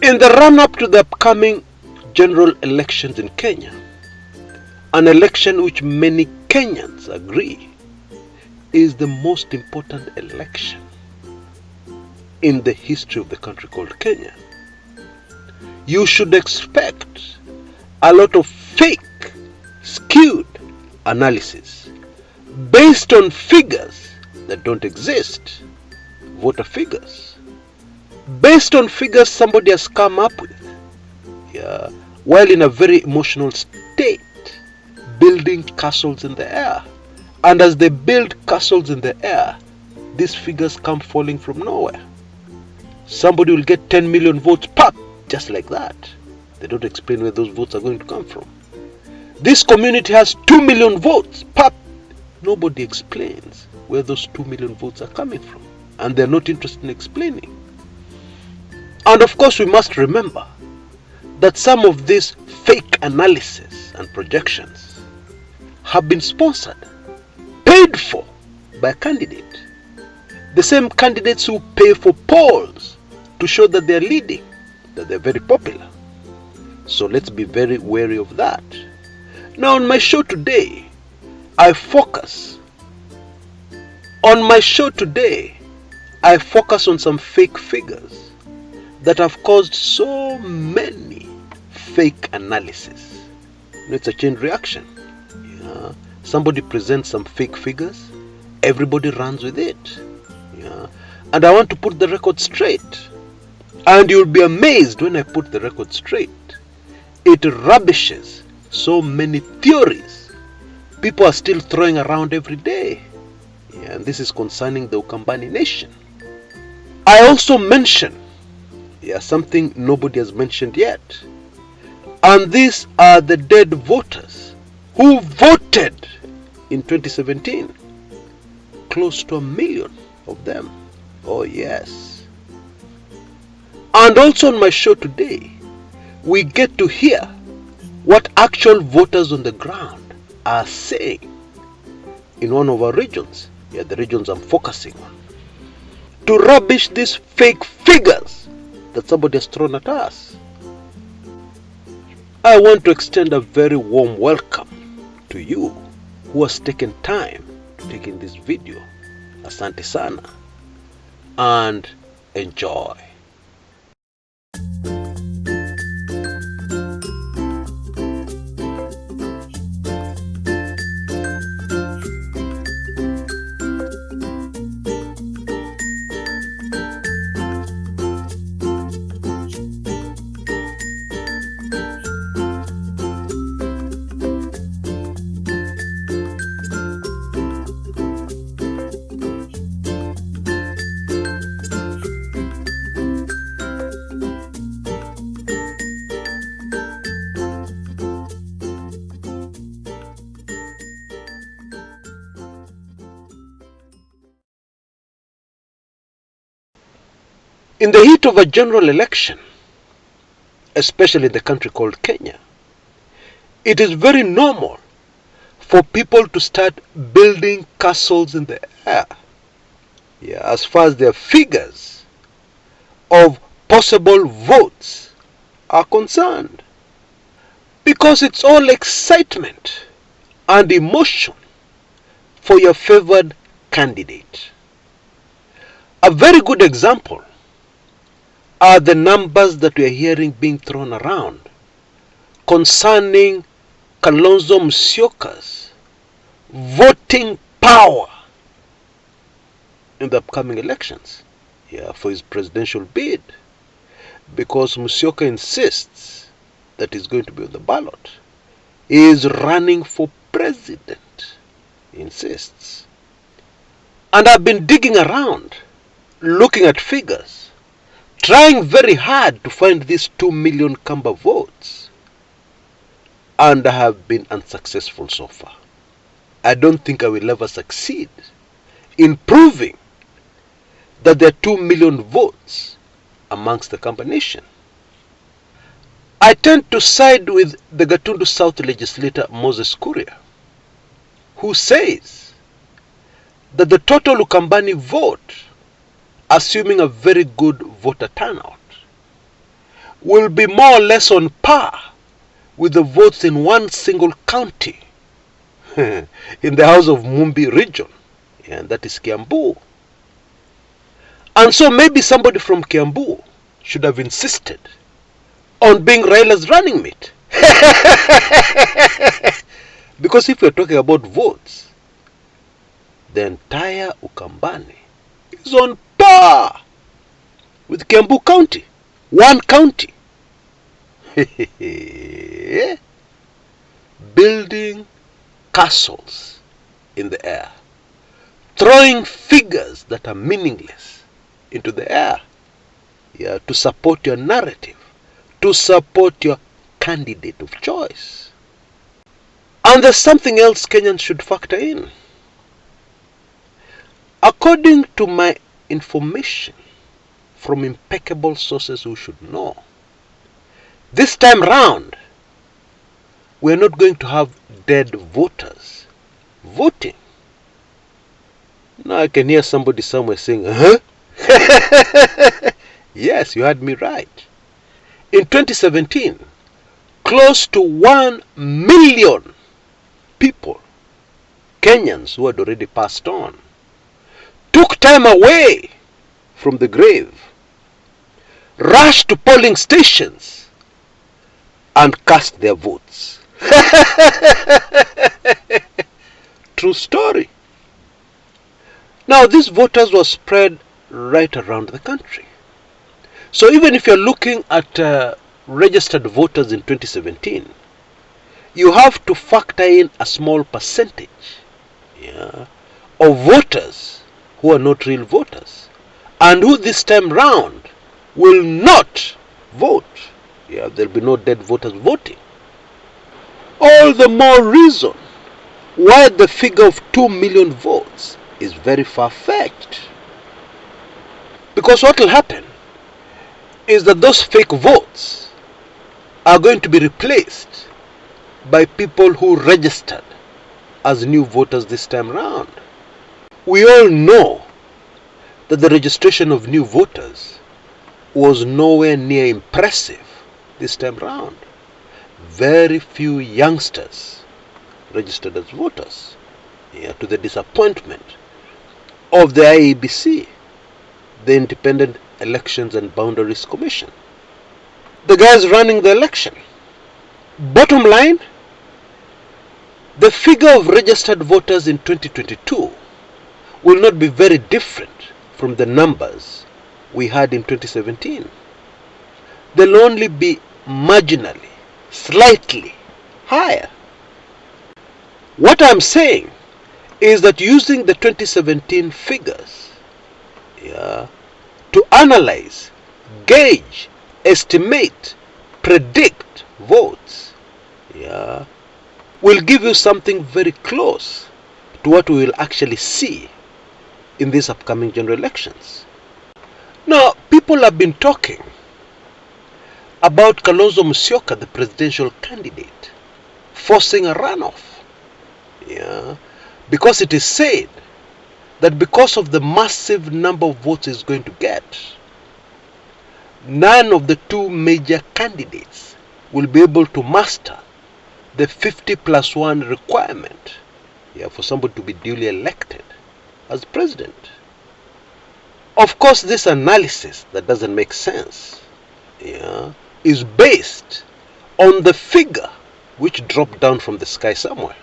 In the run-up to the upcoming general elections in Kenya, an election which many Kenyans agree is the most important election in the history of the country called Kenya, you should expect a lot of fake, skewed analysis based on figures that don't exist, voter figures, based on figures somebody has come up with, while in a very emotional state, building castles in the air. And as they build castles in the air, these figures come falling from nowhere. Somebody will get 10 million votes, pop, just like that. They don't explain where those votes are going to come from. This community has 2 million votes, pop. Nobody explains where those 2 million votes are coming from. And they're not interested in explaining. And of course, we must remember that some of these fake analysis and projections have been sponsored, paid for by a candidate. The same candidates who pay for polls to show that they're leading, that they're very popular. So let's be very wary of that. Now on my show today, I focus on some fake figures that have caused so many fake analysis. It's a chain reaction. Somebody presents some fake figures, everybody runs with it. And I want to put the record straight. And you'll be amazed when I put the record straight. It rubbishes so many theories people are still throwing around every day. And this is concerning the Ukambani nation. I also mention something nobody has mentioned yet. And these are the dead voters who voted in 2017. Close to 1 million of them. Oh yes. And also on my show today, we get to hear what actual voters on the ground are saying in one of our regions. The regions I'm focusing on. To rubbish these fake figures that somebody has thrown at us. I want to extend a very warm welcome to you who has taken time to take in this video. Asante sana and enjoy. In the heat of a general election, especially in the country called Kenya, it is very normal for people to start building castles in the air, as far as their figures of possible votes are concerned. Because it's all excitement and emotion for your favored candidate. A very good example are the numbers that we are hearing being thrown around concerning Kalonzo Musyoka's voting power in the upcoming elections for his presidential bid, because Musyoka insists that he's going to be on the ballot. He is running for president, he insists. And I've been digging around, looking at figures, trying very hard to find these 2 million Kamba votes, and I have been unsuccessful so far. I don't think I will ever succeed in proving that there are 2 million votes amongst the Kamba nation. I tend to side with the Gatundu South legislator Moses Kuria, who says that the total Ukambani vote, assuming a very good voter turnout, will be more or less on par with the votes in one single county in the House of Mumbi region, and that is Kiambu. And so maybe somebody from Kiambu should have insisted on being Raila's running mate. Because if we're talking about votes, the entire Ukambani is on par with Kiambu County. One county. Building castles in the air. Throwing figures that are meaningless into the air. Yeah, to support your narrative. To support your candidate of choice. And there's something else Kenyans should factor in. According to my information from impeccable sources who should know, this time round, we're not going to have dead voters voting. Now I can hear somebody somewhere saying, huh? Yes, you heard me right. In 2017, close to 1 million people, Kenyans who had already passed on, took time away from the grave, rushed to polling stations, and cast their votes. True story. Now, these voters were spread right around the country. So even if you're looking at registered voters in 2017, you have to factor in a small percentage, yeah, of voters who are not real voters and who this time round will not vote. Yeah, there'll be no dead voters voting. All the more reason why the figure of 2 million votes is very far-fetched. Because what will happen is that those fake votes are going to be replaced by people who registered as new voters this time round. We all know that the registration of new voters was nowhere near impressive this time round. Very few youngsters registered as voters, yeah, to the disappointment of the IEBC, the Independent Elections and Boundaries Commission, the guys running the election. Bottom line, the figure of registered voters in 2022 will not be very different from the numbers we had in 2017. They'll only be marginally, slightly higher. What I'm saying is that using the 2017 figures, yeah, to analyze, gauge, estimate, predict votes, yeah, will give you something very close to what we will actually see in these upcoming general elections. Now, people have been talking about Kalonzo Musyoka, the presidential candidate, forcing a runoff. Yeah, because it is said that because of the massive number of votes he's going to get, none of the two major candidates will be able to master the 50+1 requirement, yeah, for somebody to be duly elected as president. Of course, this analysis that doesn't make sense, yeah, is based on the figure which dropped down from the sky somewhere,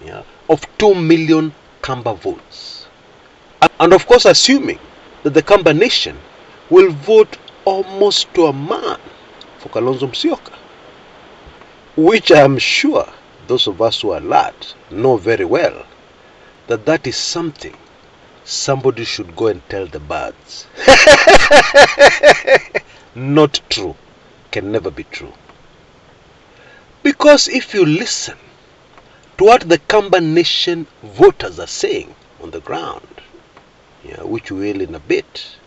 yeah, of 2 million Kamba votes. And of course, assuming that the Kamba nation will vote almost to a man for Kalonzo Musyoka, which I am sure those of us who are alert know very well that that is something somebody should go and tell the birds. Not true. Can never be true. Because if you listen to what the Kamba nation voters are saying on the ground, yeah, which we will in a bit,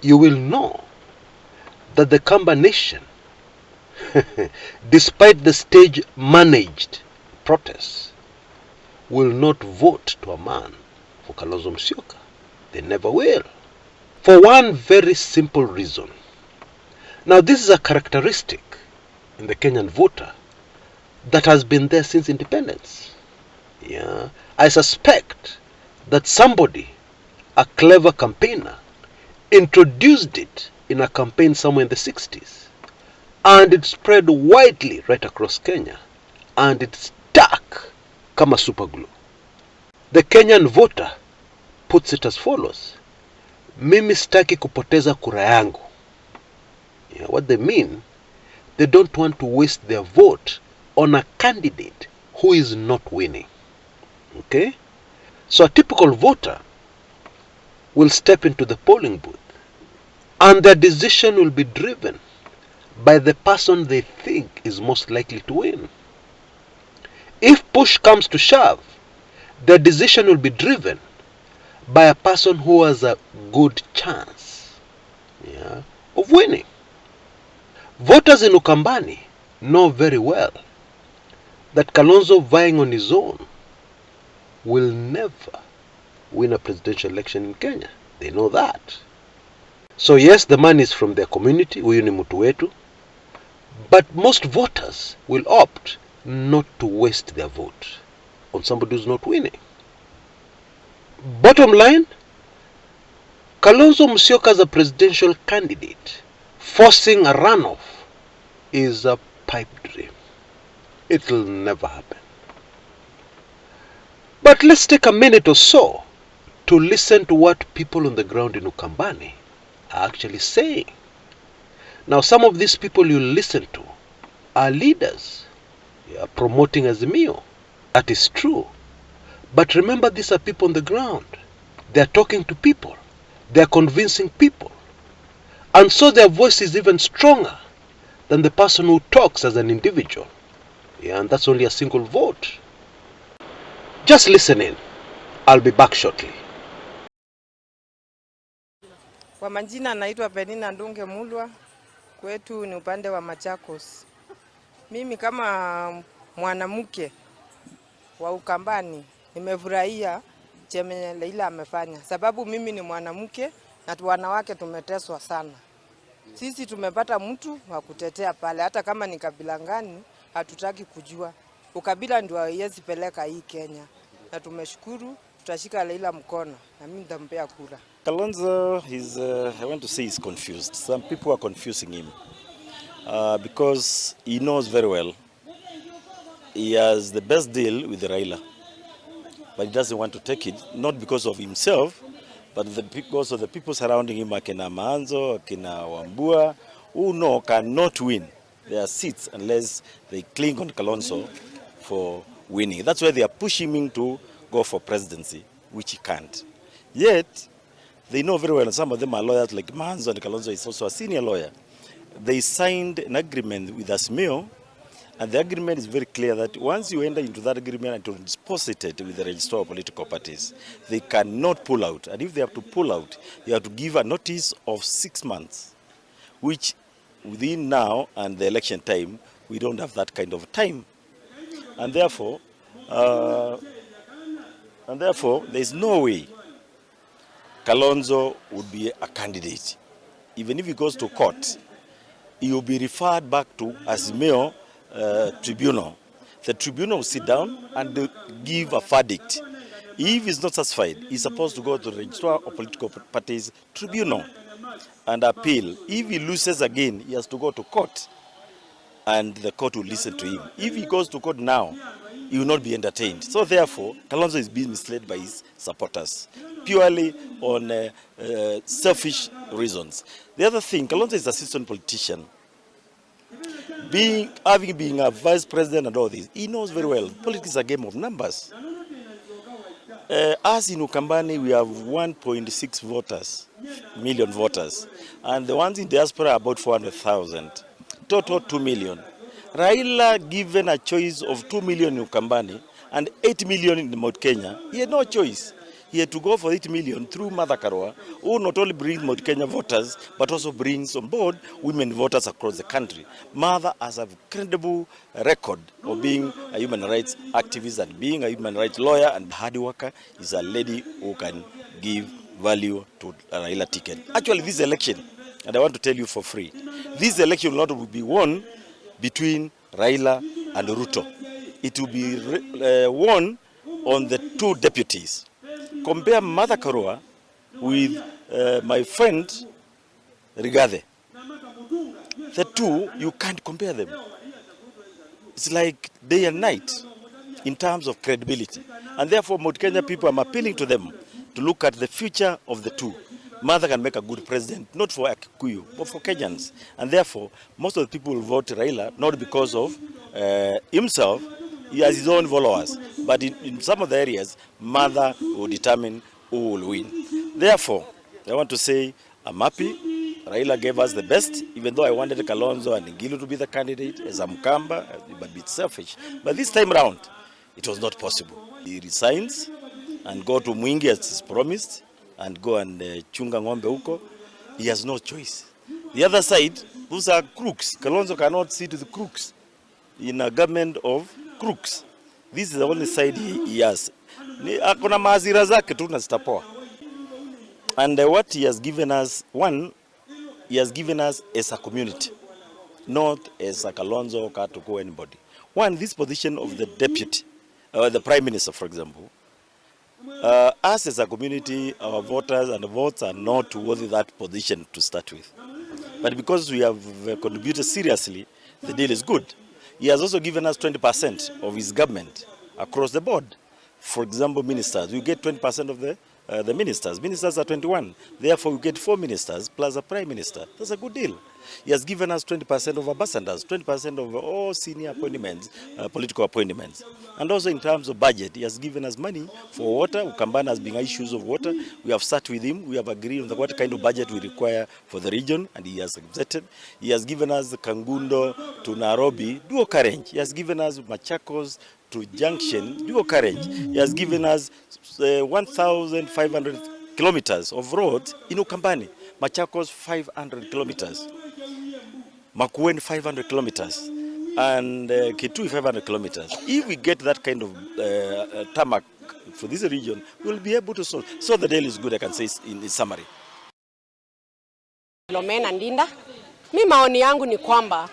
you will know that the Kamba nation, despite the stage managed protests, will not vote to a man for Kalonzo Musyoka. They never will. For one very simple reason. Now this is a characteristic in the Kenyan voter that has been there since independence. Yeah, I suspect that somebody, a clever campaigner, introduced it in a campaign somewhere in the 60s, and it spread widely right across Kenya, and it stuck kama super glue. The Kenyan voter puts it as follows: mimi sitaki kupoteza kura yangu. Yeah, what they mean, they don't want to waste their vote on a candidate who is not winning. Okay? So a typical voter will step into the polling booth, and their decision will be driven by the person they think is most likely to win. If push comes to shove, their decision will be driven by a person who has a good chance, yeah, of winning. Voters in Ukambani know very well that Kalonzo vying on his own will never win a presidential election in Kenya. They know that. So yes, the man is from their community, huyu ni mtu wetu, but most voters will opt not to waste their vote on somebody who's not winning. Bottom line, Kalonzo Musyoka as a presidential candidate forcing a runoff is a pipe dream. It'll never happen. But let's take a minute or so to listen to what people on the ground in Ukambani are actually saying. Now, some of these people you listen to are leaders, promoting Azimio. That is true. But remember, these are people on the ground. They are talking to people. They are convincing people. And so their voice is even stronger than the person who talks as an individual. Yeah, and that's only a single vote. Just listen in. I'll be back shortly. Kwa majina naitwa Penina Ndunge Mulwa, kwetu ni upande wa Machakos. Mimi kama mwanamke wa Ukambani nimefurahia chenye Raila amefanya, sababu mimi ni mwanamke na wanawake tumeteswa sana. Sisi tumepata mtu wa kutetea pale, hata kama ni kabila gani hatutaki kujua. Ukabila ndio haiwezi peleka hii Kenya. Na tumeshukuru, tutashika Raila mkono na mimi nitampea kura. Kalonzo is, I want to say he's confused. Some people are confusing him because he knows very well he has the best deal with Raila, but he doesn't want to take it, not because of himself, but because of the people surrounding him, akina Maanzo, akina Wambua, who cannot win their seats unless they cling on Kalonzo for winning. That's why they are pushing him to go for presidency, which he can't. Yet, they know very well, and some of them are lawyers like Maanzo, and Kalonzo is also a senior lawyer. They signed an agreement with Azimio, and the agreement is very clear that once you enter into that agreement and to deposit it with the registrar of political parties, they cannot pull out. And if they have to pull out, you have to give a notice of 6 months, which within now and the election time, we don't have that kind of time. And therefore, there is no way Kalonzo would be a candidate. Even if he goes to court, he will be referred back to Azimio tribunal. The tribunal will sit down and give a verdict. If he's not satisfied, he's supposed to go to the registrar of political parties tribunal and appeal. If he loses again, he has to go to court, and the court will listen to him. If he goes to court now, he will not be entertained. So therefore, Kalonzo is being misled by his supporters, purely on selfish reasons. The other thing, Kalonzo is an assistant politician. Having been a vice president and all this, he knows very well, politics is a game of numbers. As in Ukambani, we have 1.6 million voters, and the ones in diaspora are about 400,000. Total 2 million. Raila, given a choice of 2 million in Ukambani and 8 million in Mount Kenya, he had no choice. He had to go for 8 million through Mother Karua, who not only brings Mount Kenya voters, but also brings on board women voters across the country. Mother has a credible record of being a human rights activist and being a human rights lawyer and hard worker. Is a lady who can give value to a Raila ticket. Actually, this election, and I want to tell you for free, This election will not be won between Raila and Ruto. It will be won on the two deputies. Compare Martha Karua with my friend Rigathi. The two, you can't compare them. It's like day and night in terms of credibility. And therefore, Mount Kenya people, I'm appealing to them to look at the future of the two. Martha can make a good president, not for Kikuyu, but for Kenyans. And therefore, most of the people will vote Raila, not because of himself, he has his own followers. But in some of the areas, Martha will determine who will win. Therefore, I want to say, I'm happy. Raila gave us the best, even though I wanted Kalonzo and Ngilu to be the candidate as a Mukamba, but a bit selfish. But this time round, it was not possible. He resigns and go to Mwingi as is promised and go and chunga ng'ombe huko. He has no choice. The other side, those are crooks. Kalonzo cannot sit with crooks in a government of crooks. This is the only side he has. Akona maazira zake tu na zitapoa. And what he has given us, one, he has given us as a community, not as a Kalonzo or Katuko, anybody. One, this position of the deputy, the prime minister, for example, us as a community, our voters and votes are not worthy that position to start with. But because we have contributed seriously, the deal is good. He has also given us 20% of his government across the board. For example, ministers, we get 20% of the ministers. Ministers are 21. Therefore, we get 4 ministers plus a prime minister. That's a good deal. He has given us 20% of ambassadors, 20% of all senior appointments, political appointments. And also in terms of budget, he has given us money for water. Ukambani has been issues of water. We have sat with him. We have agreed on what kind of budget we require for the region, and he has accepted. He has given us Kangundo to Nairobi, dual carriage. He has given us Machakos to Junction, dual carriage. He has given us 1,500 kilometers of road in Ukambani. Machakos 500 kilometers. Makueni 500 kilometers. And Kitui 500 kilometers. If we get that kind of tarmac for this region, we'll be able to solve. So the deal is good, I can say in summary. Lomena Ndinda. Mi maoni yangu ni kwamba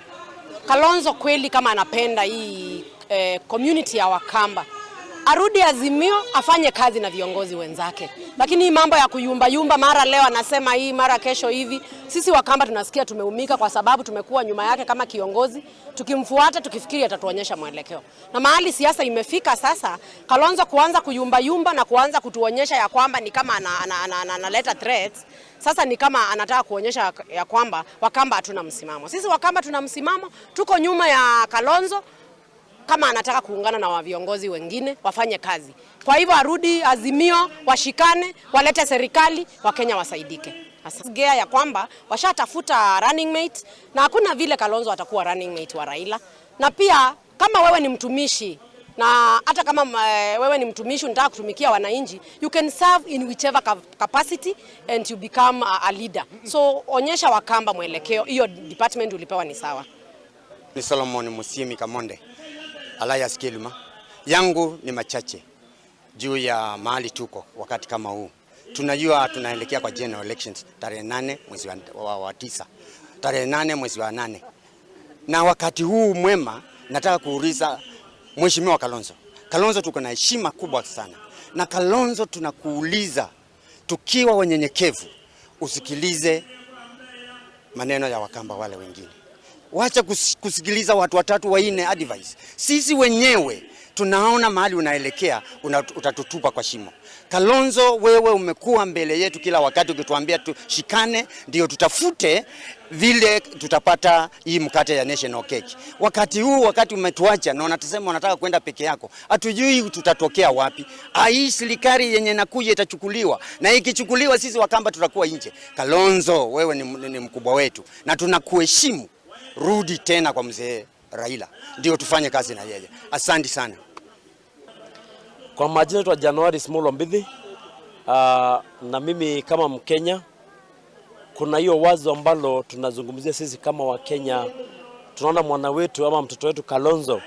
Kalonzo kweli kama anapenda hii community ya Wakamba, arudi Azimio afanye kazi na viongozi wenzake. Lakini mambo ya kuyumba mara leo anasema hii mara kesho hivi, sisi Wakamba tunasikia tumeumika kwa sababu tumekuwa nyuma yake kama kiongozi, tukimfuata tukifikiri atatuonyesha mwelekeo. Na mahali siasa imefika sasa, Kalonzo kuanza kuyumba na kuanza kutuonyesha ya kwamba ni kama analeta threats. Sasa ni kama anataka kuonyesha ya kwamba Wakamba hatuna msimamo. Sisi Wakamba tuna msimamo, tuko nyuma ya Kalonzo. Kama anataka kuungana na viongozi wengine wafanye kazi. Kwa hivyo arudi Azimio, washikane, walete serikali, Wakenya wasaidike. Asagea ya kwamba washatafuta running mate na hakuna vile Kalonzo atakuwa running mate wa Raila. Na pia kama wewe ni mtumishi na hata kama wewe ni mtumishi unataka kutumikia wananchi, you can serve in whichever capacity and you become a leader. So onyesha Wakamba mwelekeo, hiyo department ulipewa ni sawa. Ni Solomon Musiemi Kamonde. Alliance Kilima. Yangu ni machache juu ya mahali tuko wakati kama huu. Tunajua tunaelekea kwa general elections tarehe 8 mwezi wa 9. Tarehe 8 mwezi wa 8. Na wakati huu mwema nataka kuuliza Mheshimiwa Kalonzo. Kalonzo tuko na heshima kubwa sana. Na Kalonzo tunakuuliza tukiwa wanyenyekevu usikilize maneno ya Wakamba wale wengine. Wacha kusikiliza watu watatu waine advice. Sisi wenyewe tunaona mahali unaelekea, utatutupa kwa shimo. Kalonzo, wewe umekuwa mbele yetu kila wakati ukituambia tushikane ndio tutafute vile tutapata hii mkate ya national cake. Wakati huu wakati umetuacha na unatusema unataka kwenda peke yako, hatujui tutatokea wapi. Hii serikali yenye nakuja itachukuliwa, na ikichukuliwa sisi Wakamba tutakuwa nje. Kalonzo, wewe ni mkubwa wetu na tunakuheshimu. Rudi tena kwa mzee Raila ndio tufanye kazi na yeye. Asante sana. Kwa majina yetu January Small Mbithi, na mimi kama Mkenya, kuna hiyo wazo ambalo tunazungumzia sisi kama Wakenya. Tunaona mwana wetu ama mtoto wetu Kalonzo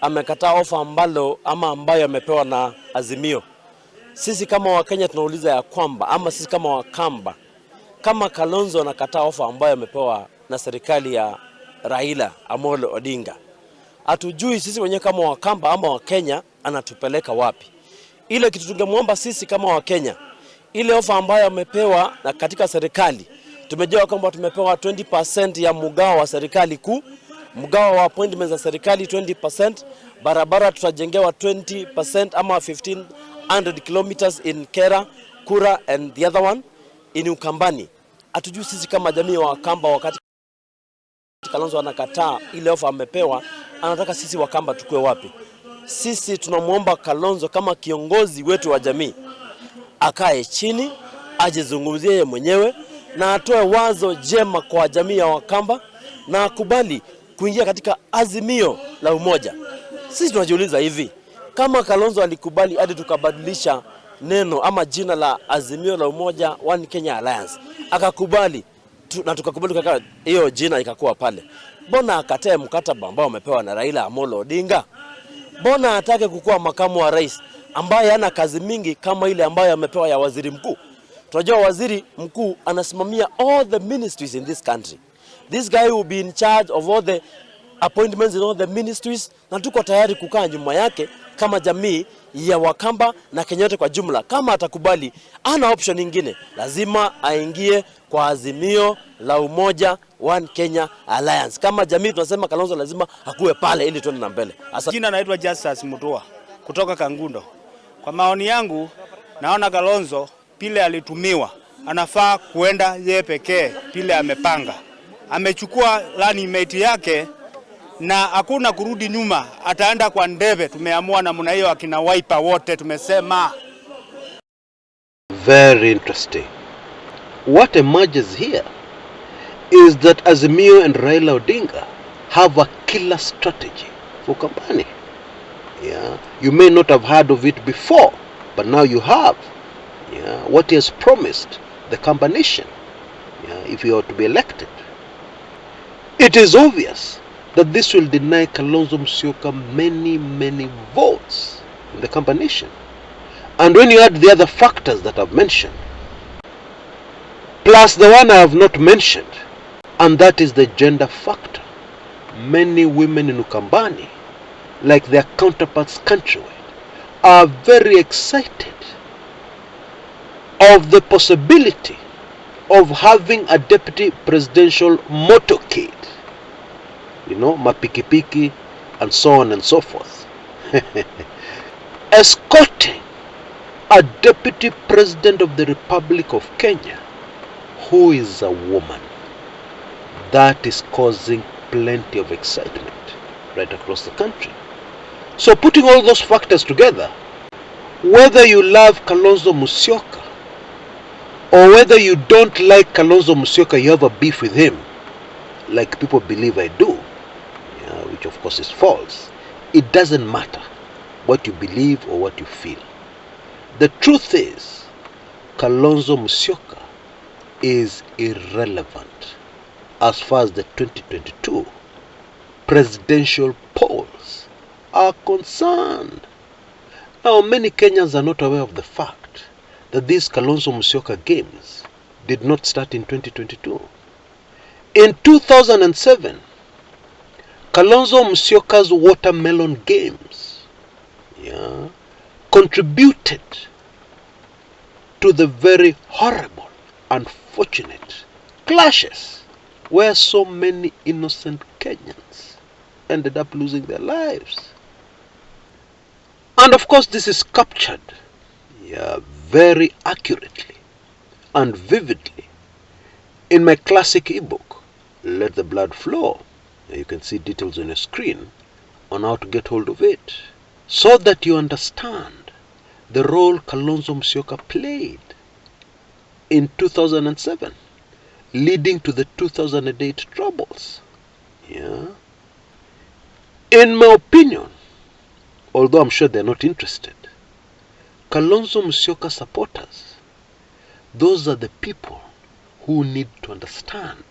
amekataa ofa ambayo amepewa na Azimio. Sisi kama Wakenya tunauliza ya kwamba, ama sisi kama Wakamba, kama Kalonzo anakataa ofa ambayo amepewa na serikali ya Raila Amolo Odinga. Hatujui sisi wenyewe kama Wakamba ama Wakenya anatupeleka wapi. Ile kitu tungemwomba sisi kama Wakenya, ile ofa ambayo amepewa na katika serikali, tumejua kwamba tumepewa 20% ya mgao wa serikali kuu, mgao wa appointments za serikali 20%, barabara tutajengewa 20% ama 1500 kilometers in Kera, Kura and the other one in Ukambani. Hatujui sisi kama jamii wa Wakamba, wakati Kalonzo anakataa ile ofa amepewa, anataka sisi Wakamba tukue wapi? Sisi tunamuomba Kalonzo kama kiongozi wetu wa jamii akae chini, ajizungumzie yeye mwenyewe na atoe wazo jema kwa jamii ya Wakamba na akubali kuingia katika azimio la umoja. Sisi tunajiuliza hivi, kama Kalonzo alikubali hadi tukabadilisha neno ama jina la Azimio la Umoja One Kenya Alliance, akakubali na tukakubali kaka hiyo jina ikakuwa pale, mbona akatae mkataba ambao umepewa na Raila Amolo Odinga? Mbona atake kukuwa makamu wa rais ambaye hana kazi mingi kama ile ambayo amepewa ya waziri mkuu? Tunajua waziri mkuu anasimamia all the ministries in this country. This guy will be in charge of all the appointments in all the ministries, na tuko tayari kukaa nyuma yake kama jamii ya Wakamba na Kenya yote kwa jumla. Kama atakubali, ana option nyingine, lazima aingie kwa Azimio la Umoja One Kenya Alliance. Kama jamii tunasema Kalonzo lazima akuwe pale ili tuende na mbele. Jina naitwa Justice Mutua kutoka Kangundo. Kwa maoni yangu, naona Kalonzo pile alitumiwa, anafaa kuenda yeye pekee pile amepanga. Amechukua running mate yake na hakuna kurudi nyuma, ataenda kwa ndebe. Tumeamua namna hiyo, akina Wiper wote tumesema. Very interesting. What emerges here is that Azimio and Raila Odinga have a killer strategy for Ukambani. Yeah, you may not have heard of it before, but now you have. Yeah, what he has promised the combination, yeah, if he ought to be elected. It is obvious that this will deny Kalonzo Musyoka many votes in the combination. And when you add the other factors that I've mentioned, plus the one I have not mentioned, and that is the gender factor, many women in Ukambani, like their counterparts countrywide, are very excited of the possibility of having a deputy presidential motorcade, you know, mapikipiki and so on and so forth, escorting a deputy president of the Republic of Kenya who is a woman. That is causing plenty of excitement right across the country. So putting all those factors together, whether you love Kalonzo Musyoka or whether you don't like Kalonzo Musyoka, you have a beef with him, like people believe I do, which of course is false. It doesn't matter what you believe or what you feel. The truth is, Kalonzo Musyoka is irrelevant as far as the 2022 presidential polls are concerned. Now, many Kenyans are not aware of the fact that these Kalonzo Musyoka games did not start in 2022. In 2007, Kalonzo Musyoka's watermelon games, contributed to the very horrible, unfortunate clashes where so many innocent Kenyans ended up losing their lives. And of course, this is captured very accurately and vividly in my classic ebook, Let the Blood Flow. You can see details on your screen on how to get hold of it, so that you understand the role Kalonzo Musyoka played in 2007, leading to the 2008 troubles. In my opinion, although I'm sure they're not interested, Kalonzo Musyoka supporters, those are the people who need to understand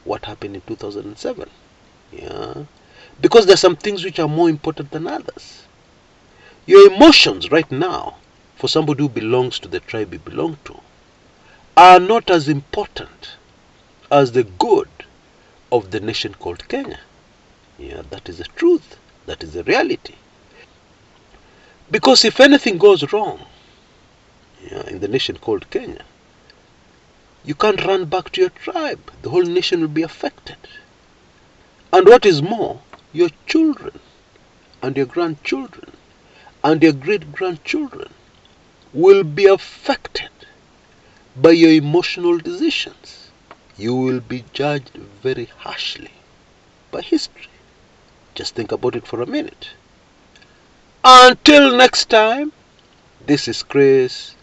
what happened in 2007. Because there are some things which are more important than others. Your emotions right now, for somebody who belongs to the tribe you belong to, are not as important as the good of the nation called Kenya. Yeah, that is the truth. That is the reality. Because if anything goes wrong, in the nation called Kenya, you can't run back to your tribe. The whole nation will be affected. And what is more, your children and your grandchildren and your great-grandchildren will be affected by your emotional decisions. You will be judged very harshly by history. Just think about it for a minute. Until next time, this is Chris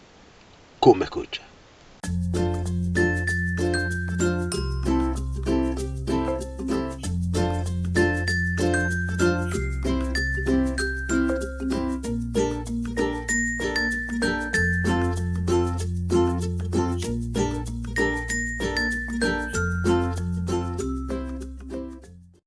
Kumekucha.